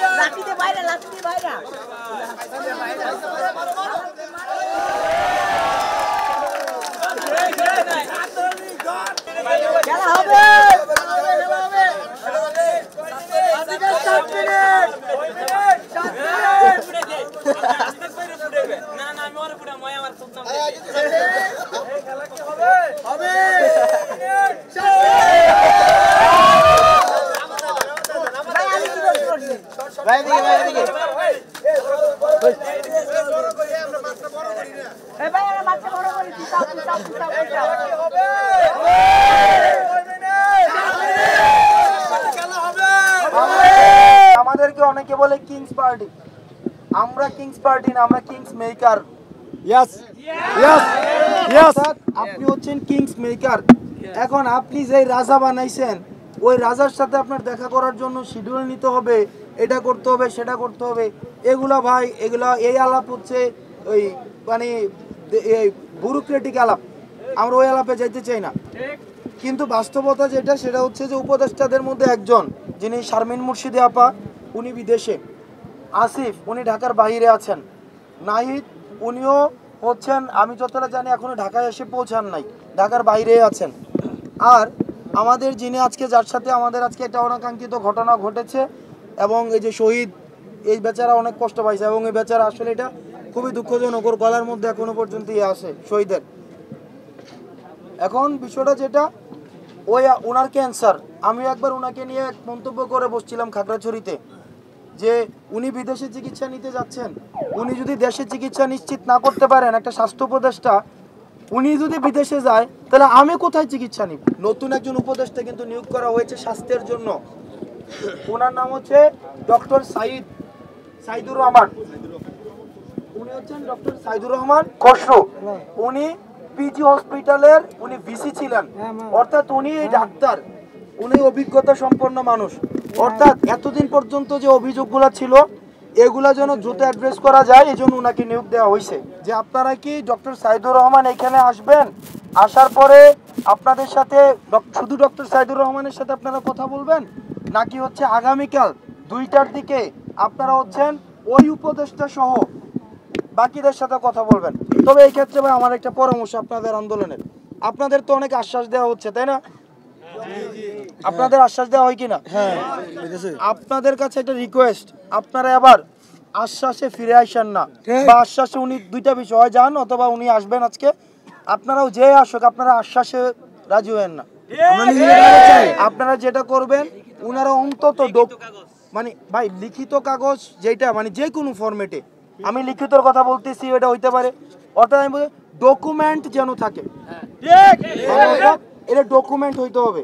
লাঠিতে বাইরে খেলা হবে আমাদেরকে অনেকে বলে কিংস পার্টি, আমরা কিংস পার্টি না, আমরা kings maker. Yes yes yes, আপনি হচ্ছেন কিংস মেকার। এখন আপনি যে রাজা বানাইছেন, ওই রাজার সাথে আপনার দেখা করার জন্য শিডিউল নিতে হবে, এটা করতে হবে সেটা করতে হবে। এগুলা ভাই, এগুলা এই আলাপ হচ্ছে ওই মানে ব্যুরোক্রেটিক আলাপ, আমরা ওই আলাপে যাইতে চাই না। কিন্তু বাস্তবতা যেটা, সেটা হচ্ছে যে উপদেষ্টাদের মধ্যে একজন, যিনি শারমিন মুর্শিদি আপা, উনি বিদেশে। আসিফ, উনি ঢাকার বাইরে আছেন। নাহিদ, উনিও হচ্ছেন, আমি যতটা জানি এখনো ঢাকায় এসে পৌঁছান নাই, ঢাকার বাইরে আছেন। আর আমাদের যিনি আজকে, যার সাথে আমাদের আজকে একটা অনাকাঙ্ক্ষিত ঘটনা ঘটেছে, এবং এই যে শহীদ, এই বেচারা অনেক কষ্ট পাইছে, এবং এই বেচারা আসলে এটা খুবই দুঃখজনক, ওর গলার মধ্যে এখনো পর্যন্ত আসে শহীদের। এখন বিষয়টা যেটা, ওই ওনার ক্যান্সার, আমি একবার ওনাকে নিয়ে মন্তব্য করে বসছিলাম খাগড়াছড়িতে, যে উনি বিদেশে চিকিৎসা নিতে যাচ্ছেন, উনি যদি দেশে চিকিৎসা নিশ্চিত না করতে পারেন, একটা স্বাস্থ্য উপদেষ্টা, উনি যদি বিদেশে যায়, তাহলে আমি কোথায় চিকিৎসা নিব? নতুন একজন উপদেষ্টা কিন্তু নিয়োগ করা হয়েছে স্বাস্থ্যের জন্য। ওনার নাম হচ্ছে ডক্টর সাইদুর রহমান। উনি হচ্ছেন ডক্টর সাইদুর রহমান খসরু। উনি পিজি হসপিটালের উনি ভিসি ছিলেন, অর্থাৎ উনি ডাক্তার, উনি অভিজ্ঞতা সম্পন্ন মানুষ। অর্থাৎ এতদিন পর্যন্ত যে অভিযোগগুলো ছিল, এগুলা যেন দ্রুত অ্যাড্রেস করা যায়, এই জন্য ওনাকে নিয়োগ দেওয়া হয়েছে। যে আপনারা কি ডক্টর সাইদুর রহমান এখানে আসবেন, আসার পরে আপনাদের সাথে শুধু ডক্টর সাইদুর রহমানের সাথে আপনারা কথা বলবেন, নাকি হচ্ছে আগামীকাল 2টার দিকে আপনারা হচ্ছেন ওই উপদেষ্টা সহ বাকিদের সাথে কথা বলবেন? তবে এই ক্ষেত্রে ভাই আমার একটা পরামর্শ আপনাদের আন্দোলনের, আপনাদের তো অনেক আশ্বাস দেওয়া হচ্ছে, তাই না? আপনাদের আশ্বাস দেওয়া হয় কিনা? হ্যাঁ, আপনাদের কাছে একটা রিকোয়েস্ট, আপনারা এবার আশ্বাসে ফিরে আসেন না, বা আশ্বাসে উনি 2টা বিষয় যান, অথবা উনি আসবেন আজকে, আপনারাও যে আসুক, আপনারা আশ্বাসে রাজি হয়েন না। আপনারা যেটা করবেন, উনারা অন্তত মানে ভাই লিখিত কাগজ, যেটা মানে যে কোনো ফরম্যাটে, আমি লিখিতর কথা বলতেছি, এটা হইতে পারে, অর্থাৎ আমি বলছি ডকুমেন্ট যেন থাকে, এটা ডকুমেন্ট হইতে হবে।